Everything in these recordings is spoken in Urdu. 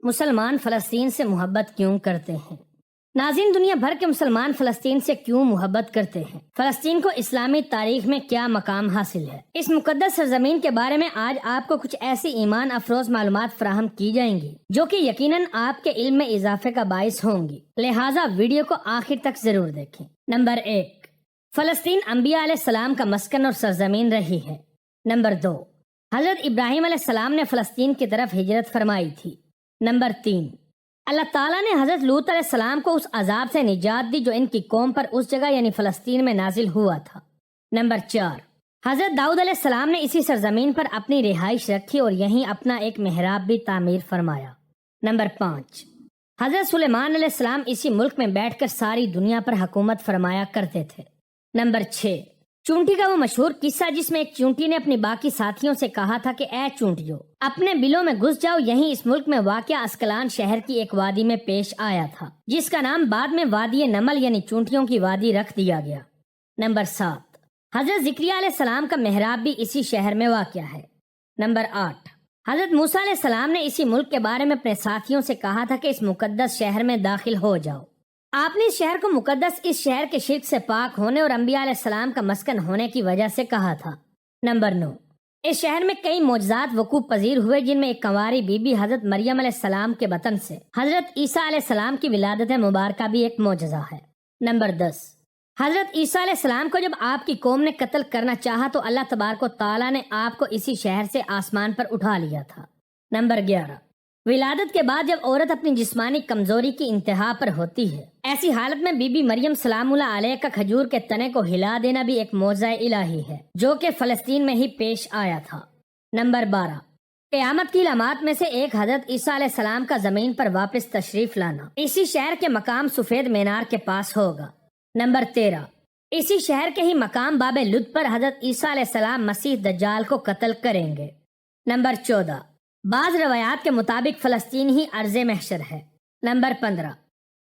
مسلمان فلسطین سے محبت کیوں کرتے ہیں؟ ناظرین، دنیا بھر کے مسلمان فلسطین سے کیوں محبت کرتے ہیں؟ فلسطین کو اسلامی تاریخ میں کیا مقام حاصل ہے؟ اس مقدس سرزمین کے بارے میں آج آپ کو کچھ ایسی ایمان افروز معلومات فراہم کی جائیں گی جو کہ یقیناً آپ کے علم میں اضافے کا باعث ہوں گی، لہٰذا ویڈیو کو آخر تک ضرور دیکھیں۔ نمبر 1، فلسطین انبیاء علیہ السلام کا مسکن اور سرزمین رہی ہے۔ نمبر 2، حضرت ابراہیم علیہ السلام نے فلسطین کی طرف ہجرت فرمائی تھی۔ نمبر 3، اللہ تعالیٰ نے حضرت لوط علیہ السلام کو اس عذاب سے نجات دی جو ان کی قوم پر اس جگہ یعنی فلسطین میں نازل ہوا تھا۔ نمبر 4، حضرت داؤد علیہ السلام نے اسی سرزمین پر اپنی رہائش رکھی اور یہیں اپنا ایک محراب بھی تعمیر فرمایا۔ نمبر 5، حضرت سلیمان علیہ السلام اسی ملک میں بیٹھ کر ساری دنیا پر حکومت فرمایا کرتے تھے۔ نمبر 6، چونٹی کا وہ مشہور قصہ جس میں ایک چونٹی نے اپنی باقی ساتھیوں سے کہا تھا کہ اے چونٹیوں، اپنے بلوں میں گھس جاؤ، یہیں اس ملک میں واقع اسکلان شہر کی ایک وادی میں پیش آیا تھا جس کا نام بعد میں وادی نمل یعنی چونٹیوں کی وادی رکھ دیا گیا۔ نمبر 7، حضرت زکریا علیہ السلام کا محراب بھی اسی شہر میں واقع ہے۔ نمبر 8، حضرت موسیٰ علیہ السلام نے اسی ملک کے بارے میں اپنے ساتھیوں سے کہا تھا کہ اس مقدس شہر میں داخل ہو جاؤ۔ آپ نے اس شہر کو مقدس اس شہر کے شرک سے پاک ہونے اور انبیاء علیہ السلام کا مسکن ہونے کی وجہ سے کہا تھا۔ نمبر 9، اس شہر میں کئی معجزات وقوع پذیر ہوئے جن میں ایک کنواری بی بی حضرت مریم علیہ السلام کے بطن سے حضرت عیسیٰ علیہ السلام کی ولادت مبارکہ بھی ایک معجزہ ہے۔ نمبر 10، حضرت عیسیٰ علیہ السلام کو جب آپ کی قوم نے قتل کرنا چاہا تو اللہ تبارک و تعالیٰ نے آپ کو اسی شہر سے آسمان پر اٹھا لیا تھا۔ نمبر 11، ولادت کے بعد جب عورت اپنی جسمانی کمزوری کی انتہا پر ہوتی ہے، ایسی حالت میں بی بی مریم سلام اللہ علیہ کا کھجور کے تنے کو ہلا دینا بھی ایک معجزہ الہی ہے جو کہ فلسطین میں ہی پیش آیا تھا۔ نمبر 12، قیامت کی علامات میں سے ایک حضرت عیسیٰ علیہ السلام کا زمین پر واپس تشریف لانا اسی شہر کے مقام سفید مینار کے پاس ہوگا۔ نمبر 13، اسی شہر کے ہی مقام باب لد پر حضرت عیسیٰ علیہ السلام مسیح دجال کو قتل کریں گے۔ نمبر 14، بعض روایات کے مطابق فلسطین ہی ارض محشر ہے۔ نمبر 15،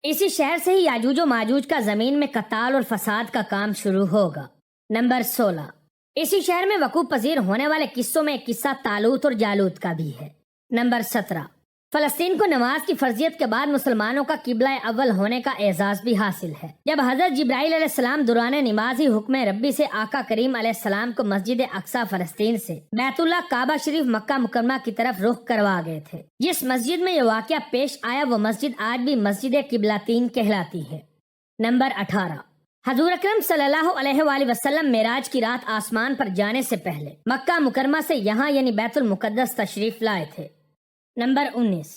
اسی شہر سے ہی یاجوج و ماجوج کا زمین میں قتال اور فساد کا کام شروع ہوگا۔ نمبر 16، اسی شہر میں وقوع پذیر ہونے والے قصوں میں ایک قصہ طالوت اور جالوت کا بھی ہے۔ نمبر 17، فلسطین کو نماز کی فرضیت کے بعد مسلمانوں کا قبلہ اول ہونے کا اعزاز بھی حاصل ہے جب حضرت جبرائیل علیہ السلام دوران نماز ہی حکم ربی سے آقا کریم علیہ السلام کو مسجد اقصی فلسطین سے بیت اللہ کعبہ شریف مکہ مکرمہ کی طرف رخ کروا گئے تھے۔ جس مسجد میں یہ واقعہ پیش آیا وہ مسجد آج بھی مسجد قبلتین کہلاتی ہے۔ نمبر 18، حضور اکرم صلی اللہ علیہ وآلہ وسلم معراج کی رات آسمان پر جانے سے پہلے مکہ مکرمہ سے یہاں یعنی بیت المقدس تشریف لائے تھے۔ نمبر 19،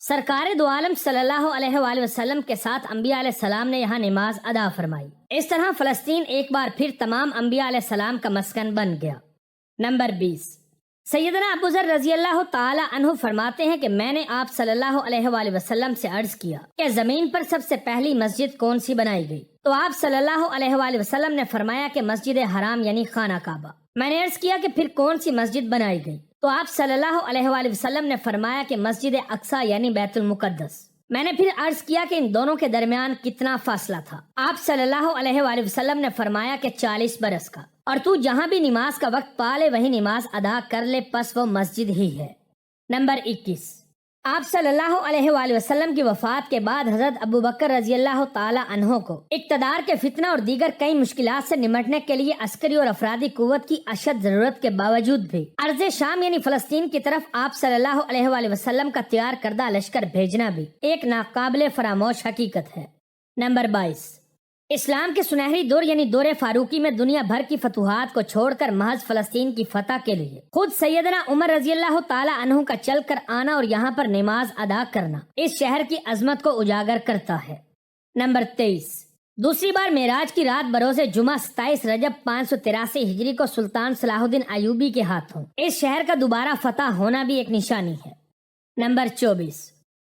سرکار دو عالم صلی اللہ علیہ وآلہ وسلم کے ساتھ انبیاء علیہ السلام نے یہاں نماز ادا فرمائی۔ اس طرح فلسطین ایک بار پھر تمام انبیاء علیہ السلام کا مسکن بن گیا۔ نمبر 20، سیدنا ابو ذر رضی اللہ تعالی عنہ فرماتے ہیں کہ میں نے آپ صلی اللہ علیہ وآلہ وسلم سے عرض کیا کہ زمین پر سب سے پہلی مسجد کون سی بنائی گئی؟ تو آپ صلی اللہ علیہ وآلہ وسلم نے فرمایا کہ مسجد حرام یعنی خانہ کعبہ۔ میں نے عرض کیا کہ پھر کون سی مسجد بنائی گئی؟ تو آپ صلی اللہ علیہ وآلہ وسلم نے فرمایا کہ مسجد اقصی یعنی بیت المقدس۔ میں نے پھر عرض کیا کہ ان دونوں کے درمیان کتنا فاصلہ تھا؟ آپ صلی اللہ علیہ وآلہ وسلم نے فرمایا کہ 40 برس کا، اور تو جہاں بھی نماز کا وقت پا لے وہی نماز ادا کر لے، پس وہ مسجد ہی ہے۔ نمبر 21، آپ صلی اللہ علیہ وآلہ وسلم کی وفات کے بعد حضرت ابو بکر رضی اللہ تعالی عنہ کو اقتدار کے فتنہ اور دیگر کئی مشکلات سے نمٹنے کے لیے عسکری اور افرادی قوت کی اشد ضرورت کے باوجود بھی ارض شام یعنی فلسطین کی طرف آپ صلی اللہ علیہ وآلہ وسلم کا تیار کردہ لشکر بھیجنا بھی ایک ناقابل فراموش حقیقت ہے۔ نمبر 22، اسلام کے سنہری دور یعنی دور فاروقی میں دنیا بھر کی فتوحات کو چھوڑ کر محض فلسطین کی فتح کے لیے خود سیدنا عمر رضی اللہ تعالی عنہ کا چل کر آنا اور یہاں پر نماز ادا کرنا اس شہر کی عظمت کو اجاگر کرتا ہے۔ نمبر 23، دوسری بار معراج کی رات بروز جمعہ 27 رجب 583 ہجری کو سلطان صلاح الدین ایوبی کے ہاتھوں اس شہر کا دوبارہ فتح ہونا بھی ایک نشانی ہے۔ نمبر 24،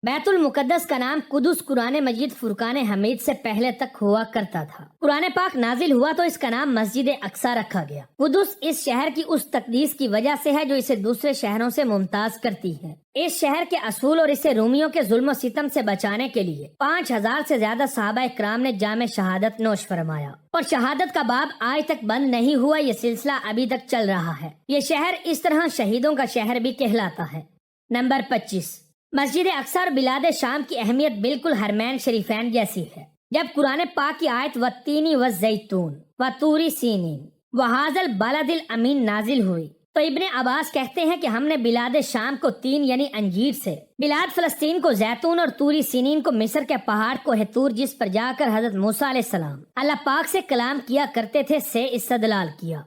بیت المقدس کا نام قدس قرآن مجید فرقان حمید سے پہلے تک ہوا کرتا تھا۔ قرآن پاک نازل ہوا تو اس کا نام مسجد اقصی رکھا گیا۔ قدس اس شہر کی اس تقدیس کی وجہ سے ہے جو اسے دوسرے شہروں سے ممتاز کرتی ہے۔ اس شہر کے اصول اور اسے رومیوں کے ظلم و ستم سے بچانے کے لیے 5000 سے زیادہ صحابہ کرام نے جام شہادت نوش فرمایا، اور شہادت کا باب آج تک بند نہیں ہوا، یہ سلسلہ ابھی تک چل رہا ہے۔ یہ شہر اس طرح شہیدوں کا شہر بھی کہلاتا ہے۔ نمبر 25، مسجد اقصی اور بلاد شام کی اہمیت بالکل حرمین شریفین جیسی ہے۔ جب قرآن پاک کی آیت والتین والزیتون وطور سینین وہذا البلد الامین نازل ہوئی تو ابن عباس کہتے ہیں کہ ہم نے بلاد شام کو تین یعنی انجیر سے، بلاد فلسطین کو زیتون اور طوری سینین کو مصر کے پہاڑ کو طور جس پر جا کر حضرت موسیٰ علیہ السلام اللہ پاک سے کلام کیا کرتے تھے سے استدلال کیا۔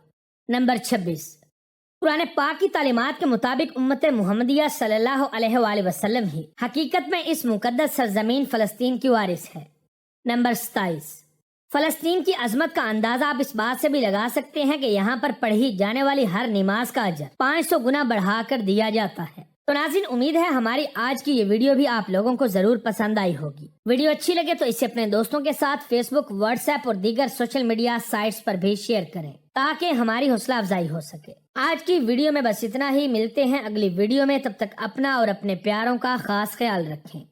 نمبر 26، قرآن پاک کی تعلیمات کے مطابق امت محمدیہ صلی اللہ علیہ وآلہ وسلم ہی حقیقت میں اس مقدس سرزمین فلسطین کی وارث ہے۔ نمبر 27، فلسطین کی عظمت کا اندازہ آپ اس بات سے بھی لگا سکتے ہیں کہ یہاں پر پڑھی جانے والی ہر نماز کا اجر 500 گنا بڑھا کر دیا جاتا ہے۔ تو ناظرین، امید ہے ہماری آج کی یہ ویڈیو بھی آپ لوگوں کو ضرور پسند آئی ہوگی۔ ویڈیو اچھی لگے تو اسے اپنے دوستوں کے ساتھ فیس بک، واٹس ایپ اور دیگر سوشل میڈیا سائٹس پر بھی شیئر کریں تاکہ ہماری حوصلہ افزائی ہو سکے۔ آج کی ویڈیو میں بس اتنا ہی، ملتے ہیں اگلی ویڈیو میں، تب تک اپنا اور اپنے پیاروں کا خاص خیال رکھیں۔